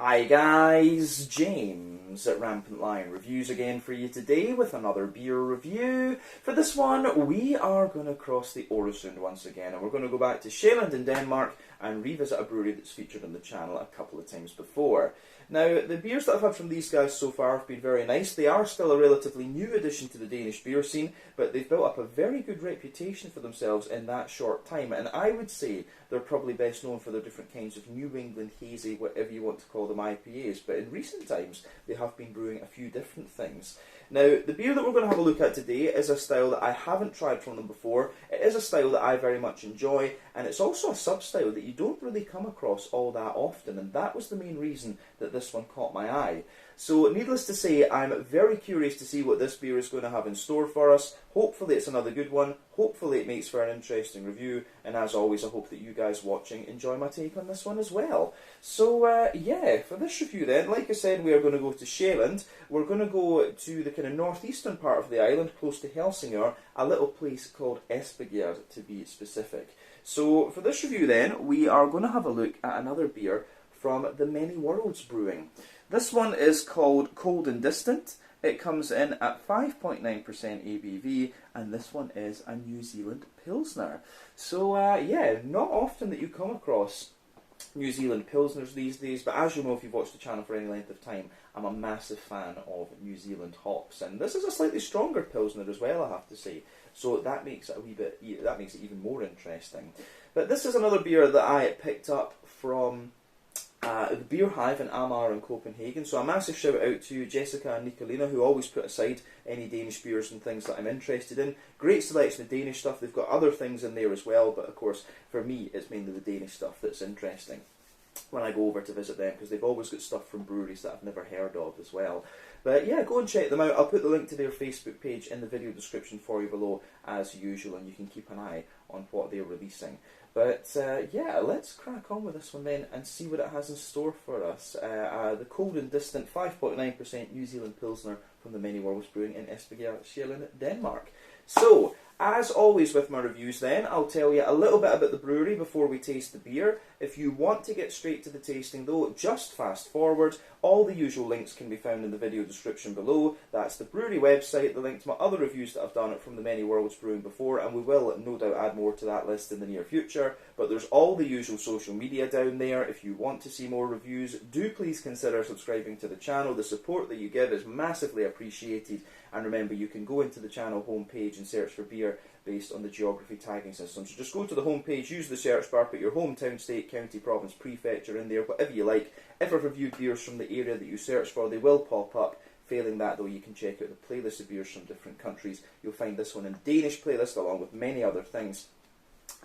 Hi guys, James at Rampant Lion Reviews again for you today with another beer review. For this one, we are going to cross the Øresund once again, and we're going to go back to Sjælland in Denmark and revisit a brewery that's featured on the channel a couple of times before. Now, the beers that I've had from these guys so far have been very nice. They are still a relatively new addition to the Danish beer scene, but they've built up a very good reputation for themselves in that short time, and I would say they're probably best known for their different kinds of New England hazy, whatever you want to call them, IPAs, but in recent times they have been brewing a few different things. Now, the beer that we're going to have a look at today is a style that I haven't tried from them before. It is a style that I very much enjoy, and it's also a sub-style that you don't really come across all that often, and that was the main reason that this one caught my eye. So, needless to say, I'm very curious to see what this beer is going to have in store for us. Hopefully it's another good one, hopefully it makes for an interesting review, and as always I hope that you guys watching enjoy my take on this one as well. So yeah, for this review then, like I said, we are going to go to Sjælland. We're going to go to the kind of northeastern part of the island, close to Helsingør, a little place called Espergærde to be specific. So for this review then, we are going to have a look at another beer from the Many Worlds Brewing. This one is called Cold and Distant. It comes in at 5.9% ABV, and this one is a New Zealand Pilsner. So yeah, not often that you come across New Zealand Pilsners these days, but as you know if you've watched the channel for any length of time, I'm a massive fan of New Zealand hops, and this is a slightly stronger Pilsner as well, I have to say. So that makes it that makes it even more interesting. But this is another beer that I picked up from the Beer Hive in Amager in Copenhagen. So a massive shout out to Jessica and Nicolina, who always put aside any Danish beers and things that I'm interested in. Great selection of Danish stuff. They've got other things in there as well, but of course for me it's mainly the Danish stuff that's interesting when I go over to visit them, because they've always got stuff from breweries that I've never heard of as well. But yeah, go and check them out. I'll put the link to their Facebook page in the video description for you below as usual, and you can keep an eye on what they're releasing. But yeah, let's crack on with this one then and see what it has in store for us. The Cold and Distant 5.9% New Zealand Pilsner from the Many Worlds Brewing in Espergærde, Sjælland, Denmark. So, as always with my reviews then, I'll tell you a little bit about the brewery before we taste the beer. If you want to get straight to the tasting though, just fast forward. All the usual links can be found in the video description below. That's the brewery website, the link to my other reviews that I've done from the Many Worlds Brewing before, and we will no doubt add more to that list in the near future. But there's all the usual social media down there. If you want to see more reviews, do please consider subscribing to the channel. The support that you give is massively appreciated. And remember, you can go into the channel homepage and search for beer based on the geography tagging system. So just go to the homepage, use the search bar, put your hometown, state, county, province, prefecture in there, whatever you like. If I've reviewed beers from the area that you search for, they will pop up. Failing that though, you can check out the playlist of beers from different countries. You'll find this one in Danish playlist along with many other things.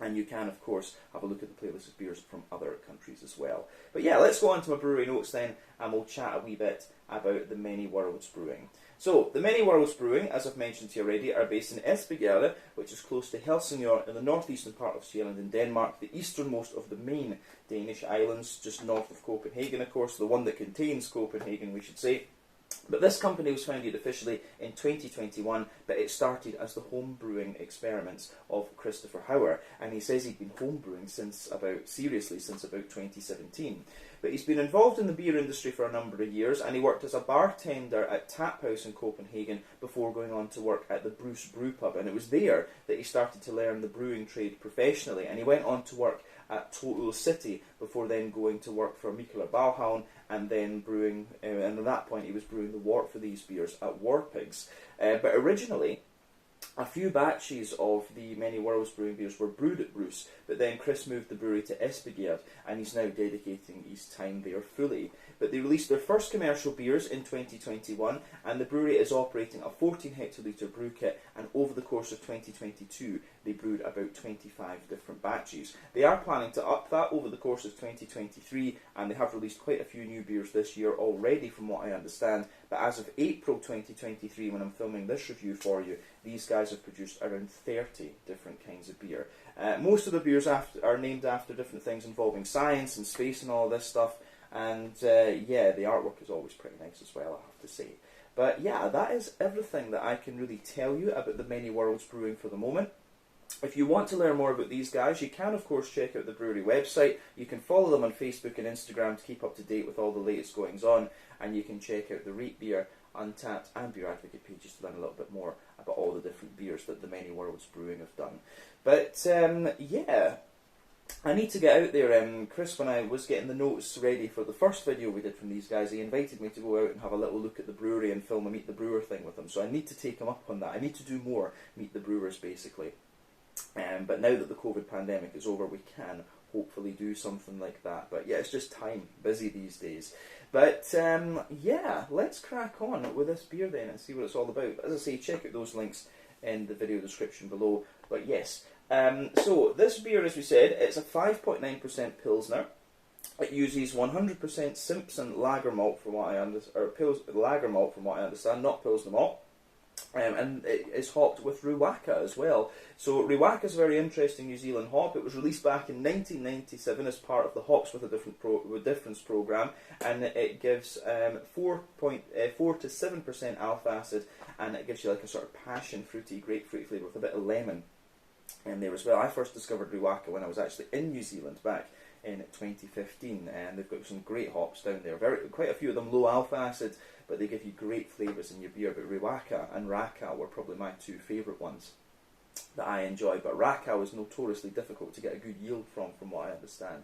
And you can, of course, have a look at the playlist of beers from other countries as well. But yeah, let's go on to my brewery notes then, and we'll chat a wee bit about the Many Worlds Brewing. So, the Many Worlds Brewing, as I've mentioned to you already, are based in Espergærde, which is close to Helsingør in the northeastern part of Sjælland in Denmark, the easternmost of the main Danish islands, just north of Copenhagen, of course, the one that contains Copenhagen, we should say. But this company was founded officially in 2021, but it started as the home brewing experiments of Christopher Hauer, and he says he'd been home brewing since about 2017. But he's been involved in the beer industry for a number of years, and he worked as a bartender at Tap House in Copenhagen before going on to work at the Bruce Brew Pub, and it was there that he started to learn the brewing trade professionally, and he went on to work at Total City before then going to work for Mikkeller Bauhavn and then brewing, and at that point he was brewing the wort for these beers at War Pigs. But originally, a few batches of the Many Worlds Brewing beers were brewed at Bruce, but then Chris moved the brewery to Espergærde, and he's now dedicating his time there fully. But they released their first commercial beers in 2021, and the brewery is operating a 14 hectolitre brew kit, and over the course of 2022 they brewed about 25 different batches. They are planning to up that over the course of 2023, and they have released quite a few new beers this year already from what I understand, but as of April 2023, when I'm filming this review for you, these guys have produced around 30 different kinds of beer. Most of the beers are named after different things involving science and space and all this stuff, and yeah, the artwork is always pretty nice as well, I have to say. But yeah, that is everything that I can really tell you about the Many Worlds Brewing for the moment. If you want to learn more about these guys, you can of course check out the brewery website. You can follow them on Facebook and Instagram to keep up to date with all the latest goings on, and you can check out the Rate Beer, Untappd and Beer Advocate pages to learn a little bit more about all the different beers that the Many Worlds Brewing have done. But yeah, I need to get out there. Chris, when I was getting the notes ready for the first video we did from these guys, he invited me to go out and have a little look at the brewery and film a Meet the Brewer thing with them. So I need to take him up on that. I need to do more Meet the Brewers, basically. But now that the COVID pandemic is over, we can hopefully do something like that. But yeah, it's just time. Busy these days. But yeah, let's crack on with this beer then and see what it's all about. As I say, check out those links in the video description below. But yes, so this beer, as we said, it's a 5.9% Pilsner. It uses 100% Simpson lager malt, from what I understand, or lager malt, from what I understand, not Pilsner malt. And it is hopped with Riwaka as well. So Riwaka is a very interesting New Zealand hop. It was released back in 1997 as part of the Hops with a Difference program, and it gives 4 to 7% alpha acid, and it gives you like a sort of passion fruity, grapefruit flavour with a bit of lemon in there as well. I first discovered Riwaka when I was actually in New Zealand back in 2015, and they've got some great hops down there. Quite a few of them low alpha acid, but they give you great flavours in your beer. But Riwaka and Raka were probably my two favourite ones that I enjoy. But Raka was notoriously difficult to get a good yield from what I understand.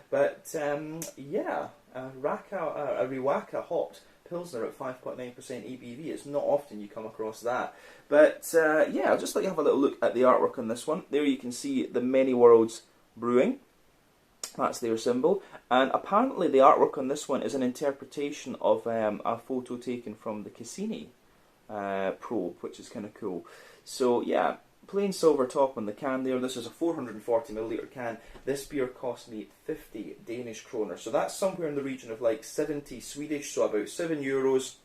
But yeah, a Riwaka hopped Pilsner at 5.9% ABV. It's not often you come across that. But yeah, I'll just let you have a little look at the artwork on this one. There you can see the Many Worlds Brewing. That's their symbol, and apparently the artwork on this one is an interpretation of a photo taken from the Cassini probe, which is kind of cool. So yeah, plain silver top on the can there. This is a 440ml can. This beer cost me 50 Danish kroner, so that's somewhere in the region of like 70 Swedish, so about €7.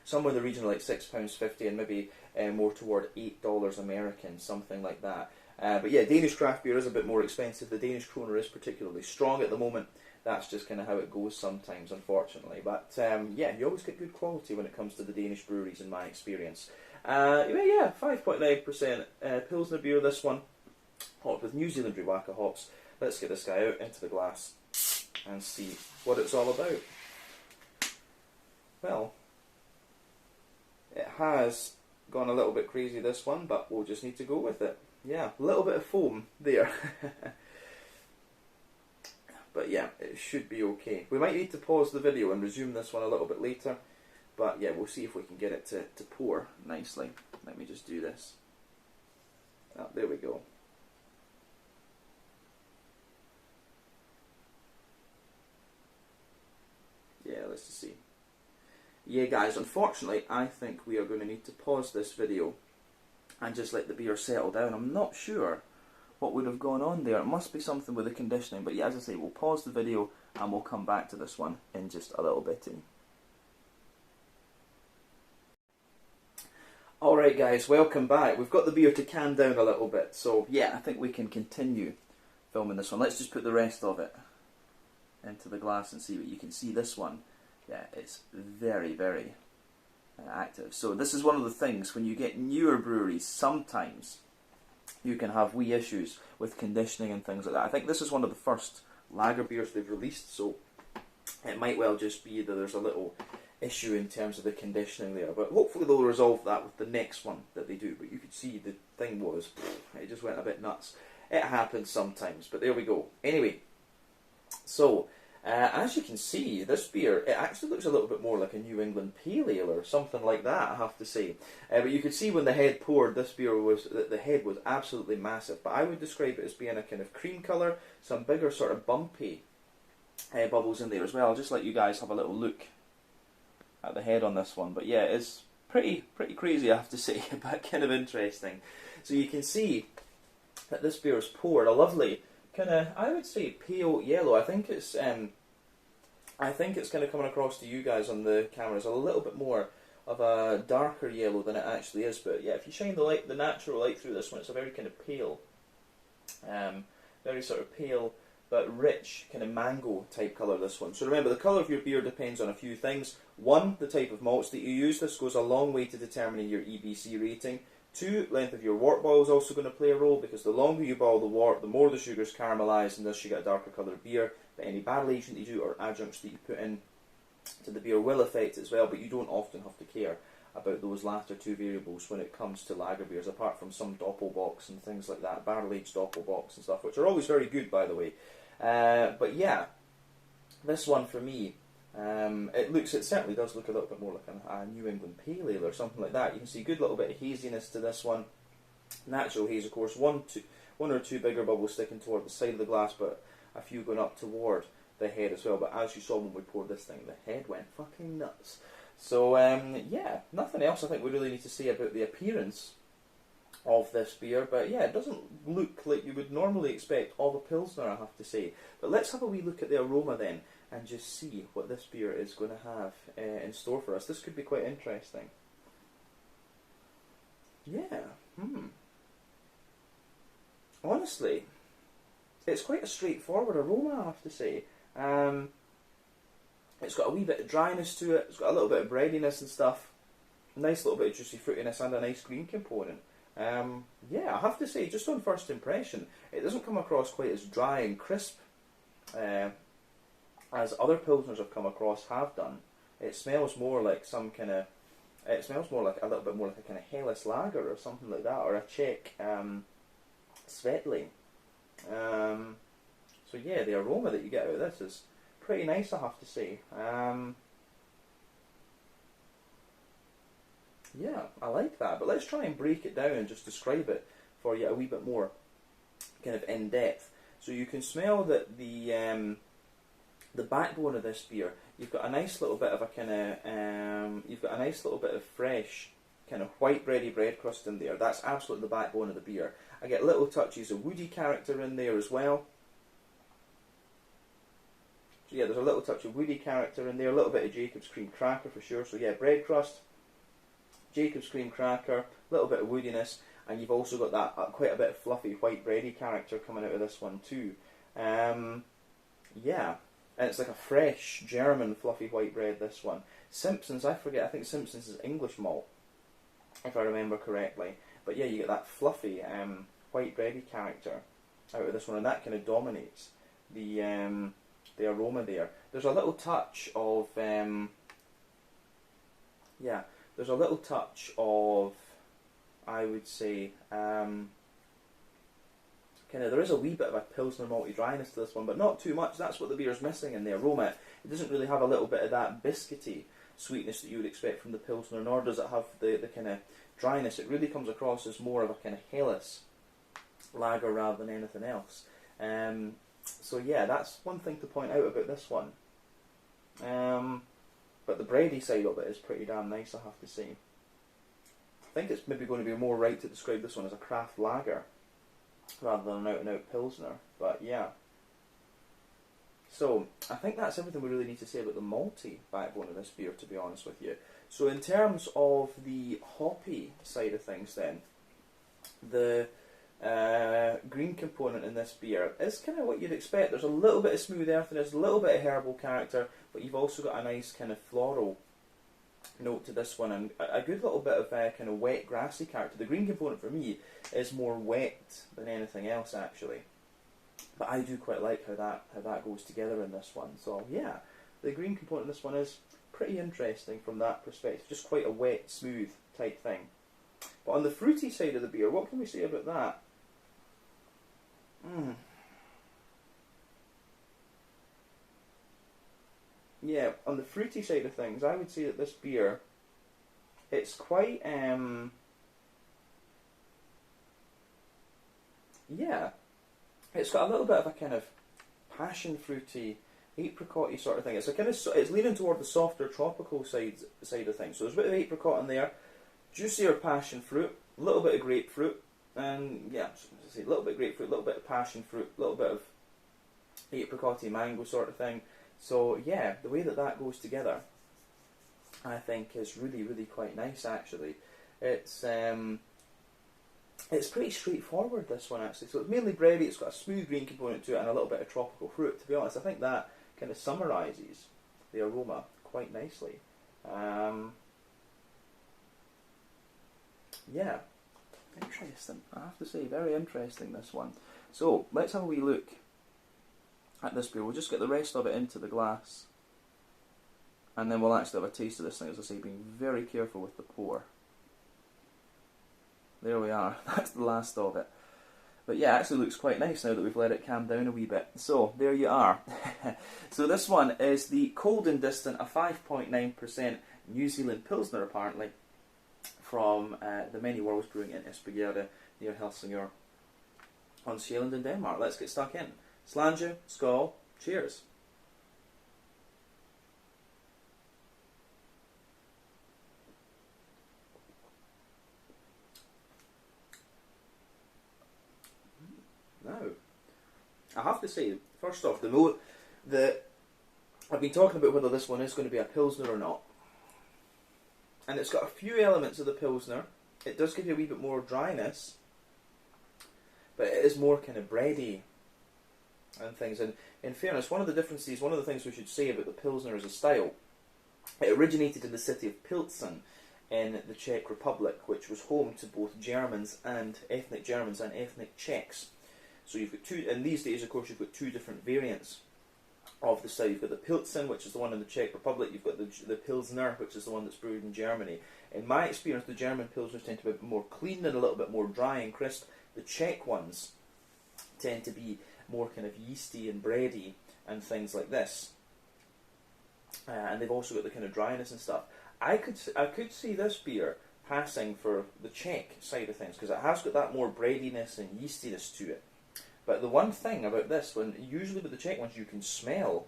Somewhere in the region of like £6.50, and maybe more toward $8 American, something like that. But yeah, Danish craft beer is a bit more expensive. The Danish kroner is particularly strong at the moment. That's just kind of how it goes sometimes, unfortunately. But yeah, you always get good quality when it comes to the Danish breweries, in my experience. Yeah, 5.9% Pilsner beer, this one. Hopped with New Zealand Riwaka hops. Let's get this guy out into the glass and see what it's all about. Well, it has gone a little bit crazy, this one, but we'll just need to go with it. Yeah, a little bit of foam there. But yeah, it should be okay. We might need to pause the video and resume this one a little bit later. But yeah, we'll see if we can get it to pour nicely. Let me just do this. Oh, there we go. Yeah, let's just see. Yeah guys, unfortunately, I think we are going to need to pause this video and just let the beer settle down. I'm not sure what would have gone on there. It must be something with the conditioning. But yeah, as I say, we'll pause the video and we'll come back to this one in just a little bit. Alright guys, welcome back. We've got the beer to can down a little bit. So yeah, I think we can continue filming this one. Let's just put the rest of it into the glass and see what you can see. This one, yeah, it's very, very active. So this is one of the things, when you get newer breweries, sometimes you can have wee issues with conditioning and things like that. I think this is one of the first lager beers they've released, so it might well just be that there's a little issue in terms of the conditioning there, but hopefully they'll resolve that with the next one that they do. But you could see the thing was, it just went a bit nuts. It happens sometimes, but there we go. Anyway, so as you can see, this beer, it actually looks a little bit more like a New England Pale Ale or something like that, I have to say. But you could see when the head poured, this beer was, the head was absolutely massive. But I would describe it as being a kind of cream colour, some bigger sort of bumpy bubbles in there as well. I'll just let you guys have a little look at the head on this one. But yeah, it's pretty crazy, I have to say, but kind of interesting. So you can see that this beer is poured a lovely kind of, I would say, pale yellow. I think it's kind of coming across to you guys on the cameras a little bit more of a darker yellow than it actually is. But yeah, if you shine the light, the natural light through this one, it's a very kind of pale, very sort of pale but rich kind of mango type colour, this one. So remember, the colour of your beer depends on a few things. One, the type of malts that you use. This goes a long way to determining your EBC rating. 2, length of your wort boil is also going to play a role, because the longer you boil the wort, the more the sugar's caramelised, and thus you get a darker coloured beer. But any barrel aging that you do or adjuncts that you put in to the beer will affect it as well, but you don't often have to care about those latter 2 variables when it comes to lager beers, apart from some doppelbocks and things like that, barrel aged doppelbocks and stuff, which are always very good, by the way. But yeah, this one for me, it certainly does look a little bit more like a New England Pale Ale or something like that. You can see a good little bit of haziness to this one. Natural haze, of course, one or two bigger bubbles sticking toward the side of the glass, but a few going up toward the head as well. But as you saw when we poured this thing, the head went fucking nuts. So yeah, nothing else I think we really need to say about the appearance of this beer, but yeah, it doesn't look like you would normally expect of a Pilsner, I have to say. But let's have a wee look at the aroma then, and just see what this beer is going to have in store for us. This could be quite interesting. Yeah, honestly, it's quite a straightforward aroma, I have to say. It's got a wee bit of dryness to it, it's got a little bit of breadiness and stuff, a nice little bit of juicy fruitiness and a nice green component. Yeah, I have to say, just on first impression, it doesn't come across quite as dry and crisp as other Pilsners I've come across have done. It smells more like some kind of, it smells more like a little bit more like a kind of Helles lager or something like that, or a Czech Svetli. So yeah, the aroma that you get out of this is pretty nice, I have to say. Yeah, I like that, but let's try and break it down and just describe it for you a wee bit more kind of in depth. So you can smell that the backbone of this beer, you've got a nice little bit of a kind of, you've got a nice little bit of fresh kind of white bready bread crust in there. That's absolutely the backbone of the beer. I get little touches of woody character in there as well. So yeah, there's a little touch of woody character in there, a little bit of Jacob's cream cracker for sure. So yeah, bread crust, Jacob's cream cracker, a little bit of woodiness, and you've also got that quite a bit of fluffy white bready character coming out of this one too. Yeah, and it's like a fresh German fluffy white bread, this one. Simpson's, I think Simpson's is English malt, if I remember correctly. But yeah, you get that fluffy white bready character out of this one, and that kind of dominates the aroma there. There's a little touch of yeah, there's a little touch of, I would say, there is a wee bit of a Pilsner malty dryness to this one, but not too much. That's what the beer's missing in the aroma. It doesn't really have a little bit of that biscuity sweetness that you would expect from the Pilsner, nor does it have the kind of dryness. It really comes across as more of a kind of Helles lager rather than anything else. So yeah, that's one thing to point out about this one. But the bready side of it is pretty damn nice, I have to say. I think it's maybe going to be more right to describe this one as a craft lager rather than an out-and-out Pilsner, but yeah. So, I think that's everything we really need to say about the malty backbone of this beer, to be honest with you. So in terms of the hoppy side of things then, the green component in this beer is kind of what you'd expect. There's a little bit of smooth earthiness, a little bit of herbal character, but you've also got a nice kind of floral note to this one, and a good little bit of kind of wet grassy character. The green component for me is more wet than anything else, actually, but I do quite like how that goes together in this one. So yeah, the green component in this one is pretty interesting from that perspective, just quite a wet, smooth type thing. But on the fruity side of the beer, what can we say about that? Yeah, on the fruity side of things, I would say that this beer, it's quite, yeah, it's got a little bit of a kind of passion fruity, apricot-y sort of thing. It's a kind of, it's leaning toward the softer tropical side of things. So there's a bit of apricot in there, juicier passion fruit, a little bit of grapefruit, and yeah, a little bit of grapefruit, a little bit of passion fruit, a little bit of apricot-y mango sort of thing. So yeah, the way that goes together, I think, is really, really quite nice, actually. It's pretty straightforward, this one, actually. So it's mainly bready, it's got a smooth green component to it, and a little bit of tropical fruit. To be honest, I think that kind of summarises the aroma quite nicely. Yeah, Interesting, I have to say, very interesting, this one. So, let's have a wee look at this beer. We'll just get the rest of it into the glass, and then we'll actually have a taste of this thing, as I say, being very careful with the pour. There we are, that's the last of it. But yeah, it actually looks quite nice now that we've let it calm down a wee bit. So, there you are. So this one is the Cold and Distant, a 5.9% New Zealand Pilsner, apparently, from the Many Worlds Brewing in Espergærde, near Helsingør, on Sjælland in Denmark. Let's get stuck in. Slange, skål, cheers. Now, I have to say, first off, I've been talking about whether this one is going to be a Pilsner or not. And it's got a few elements of the Pilsner. It does give you a wee bit more dryness, but it is more kind of bready and things. And in fairness, one of the differences, one of the things we should say about the Pilsner as a style, it originated in the city of Pilsen in the Czech Republic, which was home to both Germans and ethnic Czechs. So you've got two, and these days, of course, you've got two different variants of the style. You've got the Pilsen, which is the one in the Czech Republic. You've got the Pilsner, which is the one that's brewed in Germany. In my experience, the German Pilsners tend to be a bit more clean and a little bit more dry and crisp. The Czech ones tend to be more kind of yeasty and bready and things like this. And they've also got the kind of dryness and stuff. I could see this beer passing for the Czech side of things, because it has got that more breadiness and yeastiness to it. But the one thing about this one, usually with the Czech ones, you can smell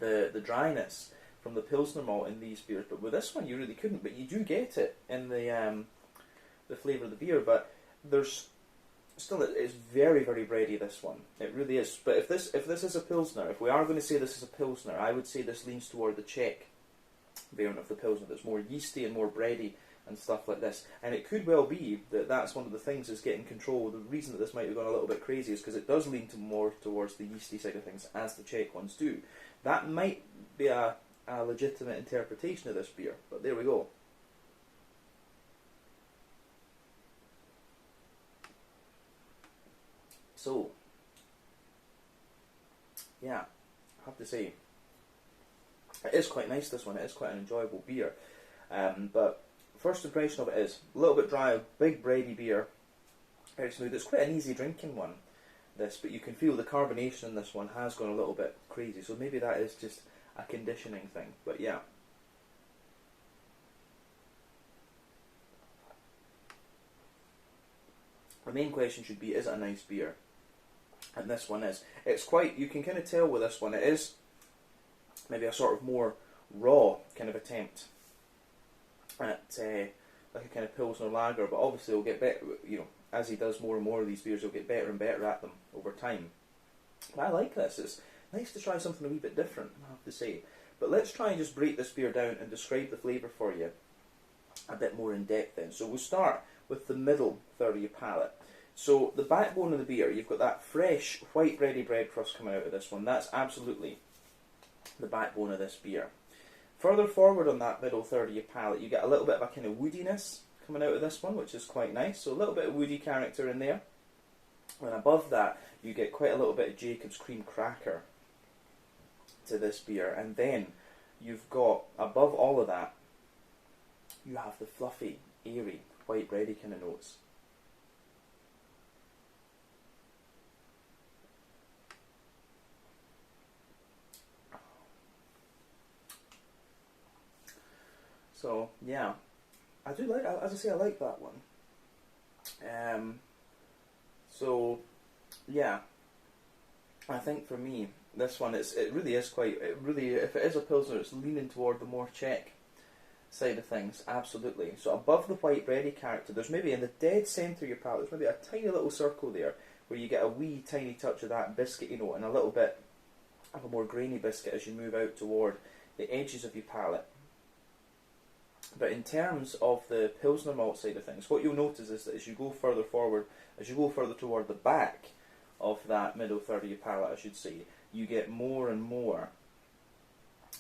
the dryness from the Pilsner malt in these beers, but with this one you really couldn't. But you do get it in the flavour of the beer. But there's still, it's very, very bready, this one. It really is. But if this is a Pilsner, if we are going to say this is a Pilsner, I would say this leans toward the Czech variant of the Pilsner that's more yeasty and more bready and stuff like this. And it could well be that that's one of the things that's getting control. The reason that this might have gone a little bit crazy is because it does lean more towards the yeasty side of things, as the Czech ones do. That might be a legitimate interpretation of this beer, but there we go. So, yeah, I have to say, it is quite nice, this one. It is quite an enjoyable beer. But first impression of it is a little bit dry, big bready beer, very smooth. It's quite an easy drinking one, this, but you can feel the carbonation in this one has gone a little bit crazy, so maybe that is just a conditioning thing, but yeah. The main question should be, is it a nice beer? And this one is. It's quite, you can kind of tell with this one, it is maybe a sort of more raw kind of attempt at like a kind of Pilsner lager, but obviously he'll get better, you know, as he does more and more of these beers, he'll get better and better at them over time. But I like this. It's nice to try something a wee bit different, I have to say. But let's try and just break this beer down and describe the flavour for you a bit more in depth then. So we'll start with the middle third of your palate. So the backbone of the beer, you've got that fresh white bready bread crust coming out of this one. That's absolutely the backbone of this beer. Further forward on that middle third of your palate, you get a little bit of a kind of woodiness coming out of this one, which is quite nice. So a little bit of woody character in there. And above that, you get quite a little bit of Jacob's cream cracker to this beer. And then you've got, above all of that, you have the fluffy, airy, white bready kind of notes. So, yeah, I do like, as I say, I like that one. So, yeah, I think for me, this one, it really is quite, if it is a Pilsner, it's leaning toward the more Czech side of things, absolutely. So above the white bready character, there's maybe in the dead centre of your palate, there's maybe a tiny little circle there, where you get a wee tiny touch of that biscuity note, and a little bit of a more grainy biscuit as you move out toward the edges of your palate. But in terms of the Pilsner malt side of things, what you'll notice is that as you go further forward, as you go further toward the back of that middle third of your palate, I should say, you get more and more,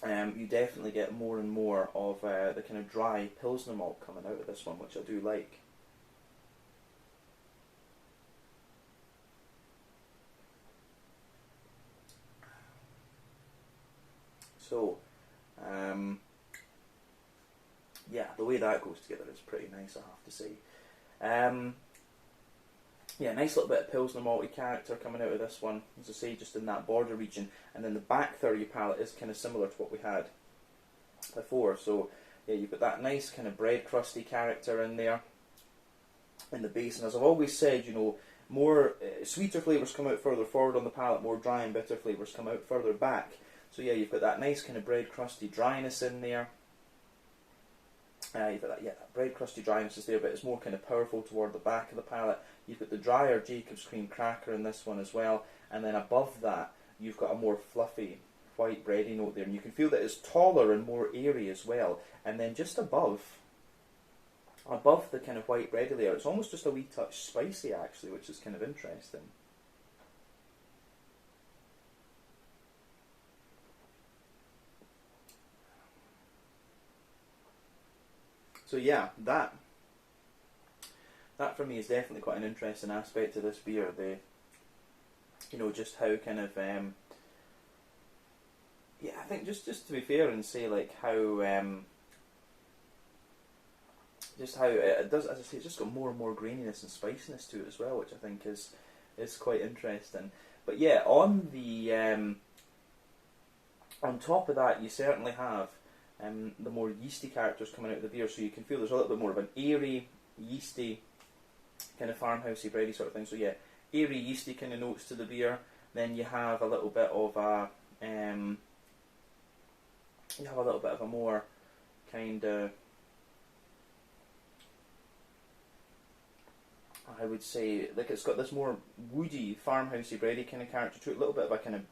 you definitely get more and more of the kind of dry Pilsner malt coming out of this one, which I do like. So, yeah, the way that goes together is pretty nice, I have to say. Yeah, nice little bit of Pilsner malty character coming out of this one, as I say, just in that border region. And then the back third of your palate is kind of similar to what we had before. So, yeah, you've got that nice kind of bread crusty character in there, in the base. And as I've always said, you know, more sweeter flavours come out further forward on the palate, more dry and bitter flavours come out further back. So yeah, you've got that nice kind of bread crusty dryness in there. You've got that, yeah, that bread crusty dryness is there, but it's more kind of powerful toward the back of the palate. You've got the drier Jacob's cream cracker in this one as well, and then above that you've got a more fluffy white bready note there, and you can feel that it's taller and more airy as well. And then just above the kind of white bready layer, it's almost just a wee touch spicy actually, which is kind of interesting. So yeah, that for me is definitely quite an interesting aspect to this beer. The, you know, just how kind of yeah, I think just to be fair and say like how just how it does, as I say, it's just got more and more graininess and spiciness to it as well, which I think is quite interesting. But yeah, on the on top of that, you certainly have the more yeasty characters coming out of the beer, so you can feel there's a little bit more of an airy, yeasty, kind of farmhousey, bready sort of thing. So yeah, airy, yeasty kind of notes to the beer. Then you have a little bit of a more kind of, I would say, like it's got this more woody, farmhousey, bready kind of character to it. A little bit of a kind of,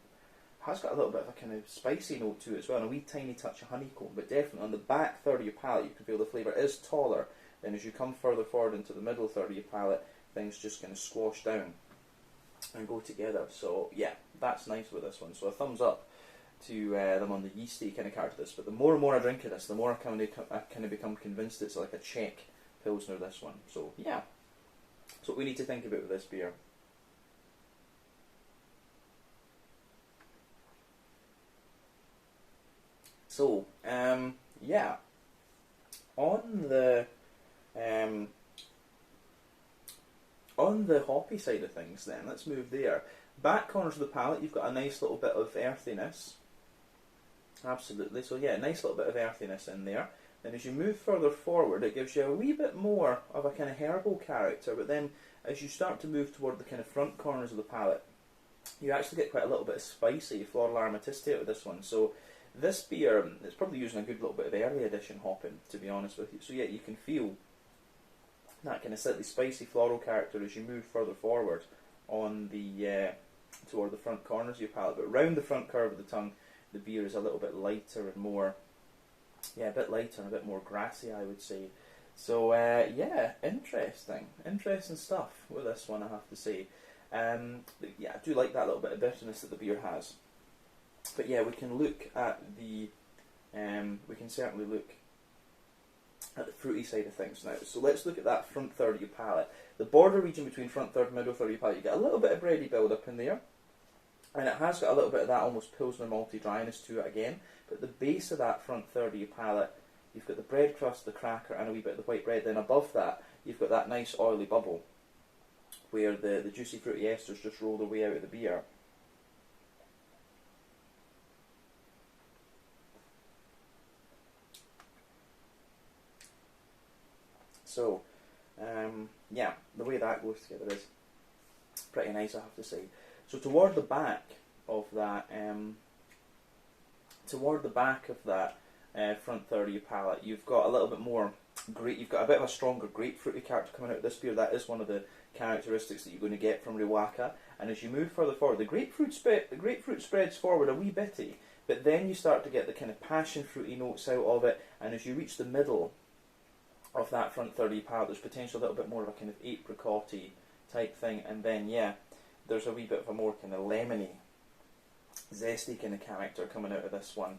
has got a little bit of a kind of spicy note to it as well, and a wee tiny touch of honeycomb. But definitely on the back third of your palate, you can feel the flavour is taller. Then as you come further forward into the middle third of your palate, things just kind of squash down and go together. So yeah, that's nice with this one. So a thumbs up to them on the yeasty kind of character of this. But the more and more I drink of this, the more I kind of become convinced it's like a Czech Pilsner, this one. So yeah, that's what we need to think about with this beer. So, yeah, on the hoppy side of things then, let's move there. Back corners of the palate, you've got a nice little bit of earthiness. Absolutely, so yeah, nice little bit of earthiness in there. Then as you move further forward, it gives you a wee bit more of a kind of herbal character, but then as you start to move toward the kind of front corners of the palate, you actually get quite a little bit of spicy floral aromaticity out of this one. So this beer is probably using a good little bit of early edition hopping, to be honest with you. So yeah, you can feel that kind of slightly spicy floral character as you move further forward on the toward the front corners of your palate. But round the front curve of the tongue, the beer is a little bit lighter and more, yeah, a bit lighter and a bit more grassy, I would say. So yeah, interesting stuff with this one, I have to say. Yeah, I do like that little bit of bitterness that the beer has. But yeah, we can look at the, we can certainly look at the fruity side of things now. So let's look at that front third of your palate. The border region between front third and middle third of your palate, you get a little bit of bready build up in there. And it has got a little bit of that almost Pilsner malty dryness to it again. But the base of that front third of your palate, you've got the bread crust, the cracker, and a wee bit of the white bread. Then above that, you've got that nice oily bubble where the juicy fruity esters just roll their way out of the beer. So, yeah, the way that goes together is pretty nice, I have to say. So toward the back of that, front third of your palate, you've got a little bit more you've got a bit of a stronger grapefruity character coming out of this beer. That is one of the characteristics that you're going to get from Riwaka. And as you move further forward, the grapefruit spreads forward a wee bitty, but then you start to get the kind of passion fruity notes out of it. And as you reach the middle of that front third of your palate, there's potentially a little bit more of a kind of apricot-y type thing. And then yeah, there's a wee bit of a more kind of lemony, zesty kind of character coming out of this one.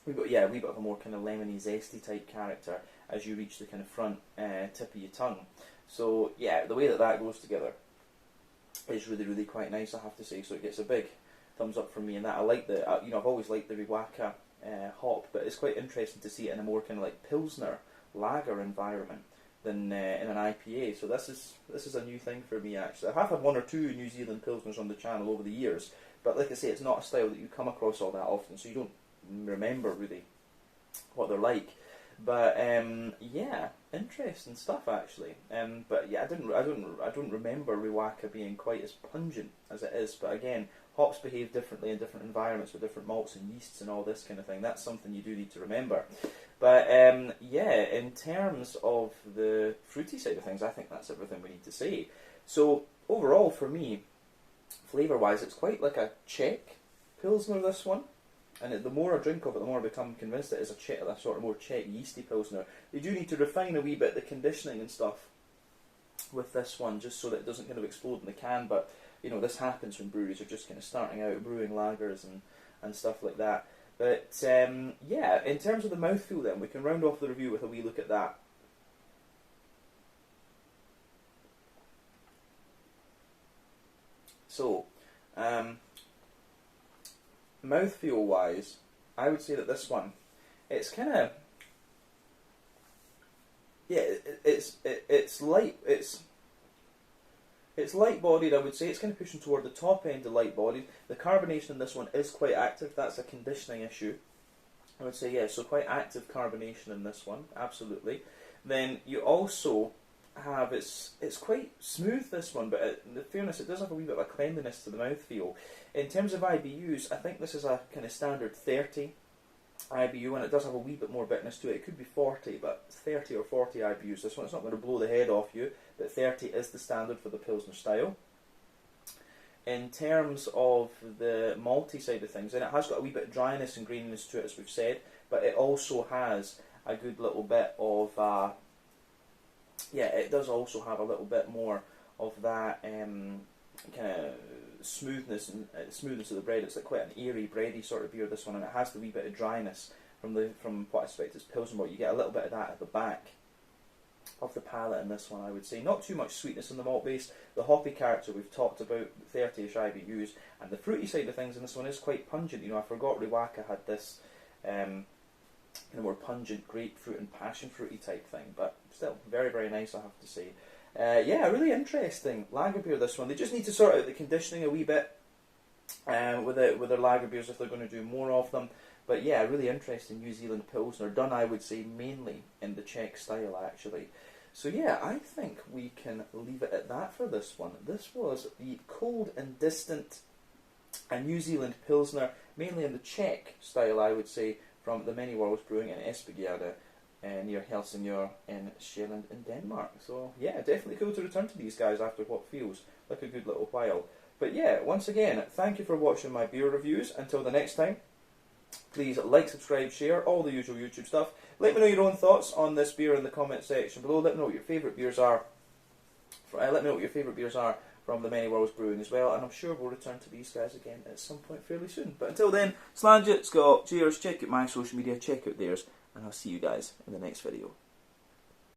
We've got, yeah, a wee bit of a more kind of lemony, zesty type character as you reach the kind of front tip of your tongue. So yeah, the way that goes together is really, really quite nice, I have to say. So it gets a big thumbs up from me in that. I like the, you know, I've always liked the Riwaka hop, but it's quite interesting to see it in a more kind of like Pilsner lager environment than in an IPA. So this is a new thing for me actually. I have had one or two New Zealand Pilsners on the channel over the years, but like I say, it's not a style that you come across all that often, so you don't remember really what they're like. But yeah, interesting stuff actually. But yeah, I don't remember Riwaka being quite as pungent as it is. But again, hops behave differently in different environments with different malts and yeasts and all this kind of thing. That's something you do need to remember. But yeah, in terms of the fruity side of things, I think that's everything we need to say. So overall, for me, flavour-wise, it's quite like a Czech Pilsner, this one. And the more I drink of it, the more I become convinced it is a sort of more Czech yeasty Pilsner. They do need to refine a wee bit the conditioning and stuff with this one, just so that it doesn't kind of explode in the can. But you know, this happens when breweries are just kind of starting out brewing lagers and stuff like that. But yeah, in terms of the mouthfeel, then we can round off the review with a wee look at that. So, mouthfeel wise, I would say that this one, it's kind of, yeah, it's light, it's light bodied. I would say it's kind of pushing toward the top end of light bodied. The carbonation in this one is quite active. That's a conditioning issue. I would say, yeah, so quite active carbonation in this one, absolutely. Then you also have, it's quite smooth, this one, but in fairness, it does have a wee bit of a cleanliness to the mouthfeel. In terms of IBUs, I think this is a kind of standard 30 IBU, and it does have a wee bit more bitterness to it. It could be 40, but 30 or 40 IBUs. This one, it's not going to blow the head off you, but 30 is the standard for the Pilsner style. In terms of the malty side of things, and it has got a wee bit of dryness and graininess to it, as we've said, but it also has a good little bit of, yeah, it does also have a little bit more of that kind of smoothness and smoothness of the bread. It's like quite an airy, bready sort of beer, this one, and it has the wee bit of dryness from what I suspect is Pilsner malt. You get a little bit of that at the back of the palate in this one, I would say. Not too much sweetness in the malt base. The hoppy character we've talked about, 30-ish IBUs, and the fruity side of things in this one is quite pungent. You know, I forgot Riwaka had this kind of more pungent grapefruit and passion fruity type thing, but still very, very nice, I have to say. Yeah, really interesting lager beer, this one. They just need to sort out the conditioning a wee bit with their lager beers if they're going to do more of them. But yeah, really interesting New Zealand Pilsner, done, I would say, mainly in the Czech style, actually. So yeah, I think we can leave it at that for this one. This was the Cold and Distant New Zealand Pilsner, mainly in the Czech style, I would say, from the Many Worlds Brewing in Espergærde, near Helsingør in Sjælland in Denmark. So yeah, definitely cool to return to these guys after what feels like a good little while. But yeah, once again, thank you for watching my beer reviews. Until the next time, please like, subscribe, share, all the usual YouTube stuff. Let me know your own thoughts on this beer in the comment section below. Let me know what your favourite beers are. Let me know what your favourite beers are from the Many Worlds Brewing as well, and I'm sure we'll return to these guys again at some point fairly soon. But until then, slange it, Scott, cheers, check out my social media, check out theirs, and I'll see you guys in the next video.